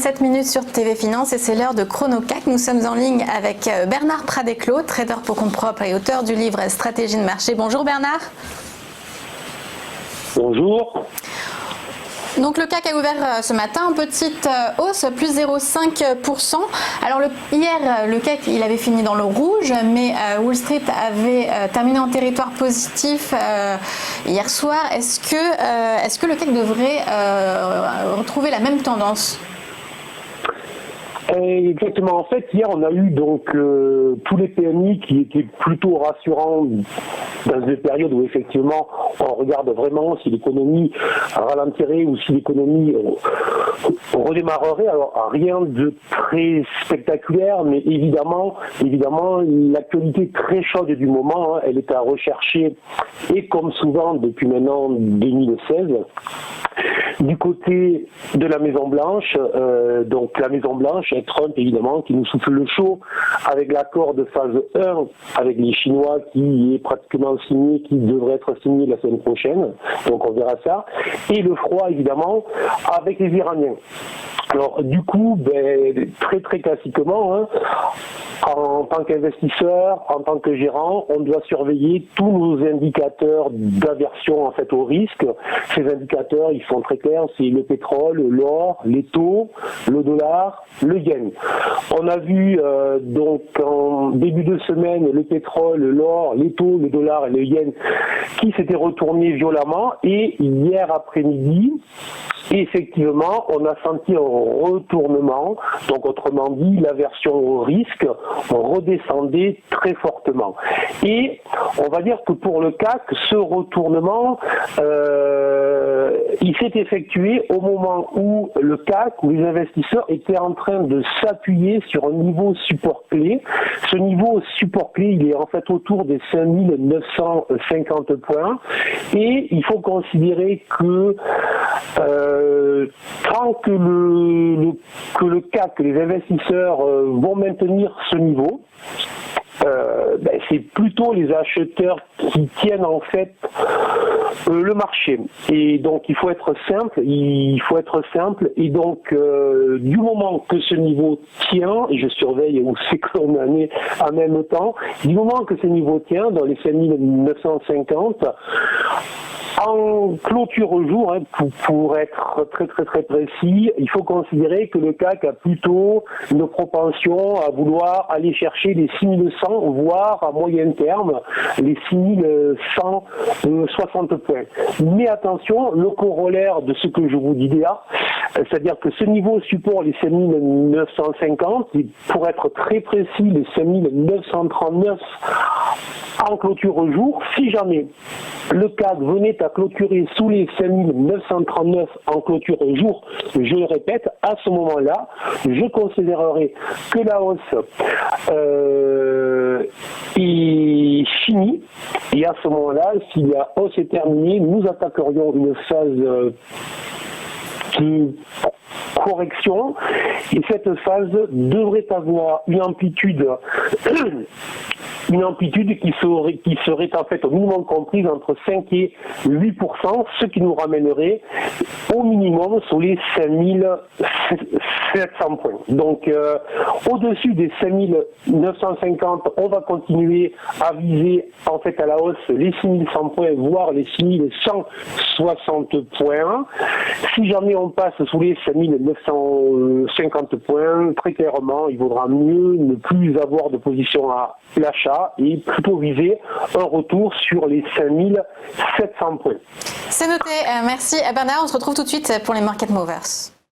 7 minutes sur TV Finance et c'est l'heure de Chrono CAC. Nous sommes en ligne avec Bernard Pradeclos, trader pour compte propre et auteur du livre Stratégie de marché. Bonjour Bernard. Bonjour. Donc le CAC a ouvert ce matin en petite hausse, plus 0,5%. Alors hier, le CAC il avait fini dans le rouge, mais Wall Street avait terminé en territoire positif hier soir. Est-ce que le CAC devrait retrouver la même tendance ? Exactement. En fait, hier, on a eu donc tous les PMI qui étaient plutôt rassurants dans une période où effectivement on regarde vraiment si l'économie ralentirait ou si l'économie redémarrerait. Alors rien de très spectaculaire, mais évidemment l'actualité très chaude du moment, elle est à rechercher et comme souvent depuis maintenant 2016. Du côté de la Maison Blanche, donc la Maison Blanche, et Trump évidemment qui nous souffle le chaud avec l'accord de phase 1 avec les Chinois qui est pratiquement signé, qui devrait être signé la semaine prochaine, donc on verra ça, et le froid évidemment avec les Iraniens. Alors du coup, très classiquement, en tant qu'investisseur, en tant que gérant, on doit surveiller tous nos indicateurs d'aversion en fait au risque. Ces indicateurs, ils sont très clairs, c'est le pétrole, l'or, les taux, le dollar, le yen. On a vu donc en début de semaine le pétrole, l'or, les taux, le dollar et le yen qui s'étaient retournés violemment et hier après-midi, effectivement, on a senti un retournement, donc autrement dit, l'aversion au risque redescendait très fortement. Et on va dire que pour le CAC, ce retournement, il s'est effectué au moment où le CAC, où les investisseurs étaient en train de s'appuyer sur un niveau support clé. Ce niveau support clé, il est en fait autour des 5950 points. Et il faut considérer que tant que le CAC, les investisseurs vont maintenir ce niveau, c'est plutôt les acheteurs qui tiennent en fait le marché. Et donc il faut être simple, et donc du moment que ce niveau tient, et je surveille où c'est que l'on en est en même temps, du moment que ce niveau tient dans les 5950, en clôture au jour, pour être très précis, il faut considérer que le CAC a plutôt une propension à vouloir aller chercher les 6100, voire à moyen terme, les 6160 points. Mais attention, le corollaire de ce que je vous dis là, c'est-à-dire que ce niveau support, les 5950, pour être très précis, les 5939 en clôture au jour, si jamais le CAC venait à clôturer sous les 5939 en clôture au jour, je le répète, à ce moment-là, je considérerais que la hausse est finie, et à ce moment-là, si la hausse est terminée, nous attaquerions une phase de correction, et cette phase devrait avoir une amplitude qui serait en fait au minimum comprise entre 5 et 8%, ce qui nous ramènerait au minimum sur les 5700 points. Donc au-dessus des 5950, on va continuer à viser en fait à la hausse les 6100 points, voire les 6160 points. Si jamais on passe sous les 5950 points, très clairement, il vaudra mieux ne plus avoir de position à l'achat et plutôt viser un retour sur les 5700 points. C'est noté. Merci Bernard. On se retrouve tout de suite pour les Market Movers.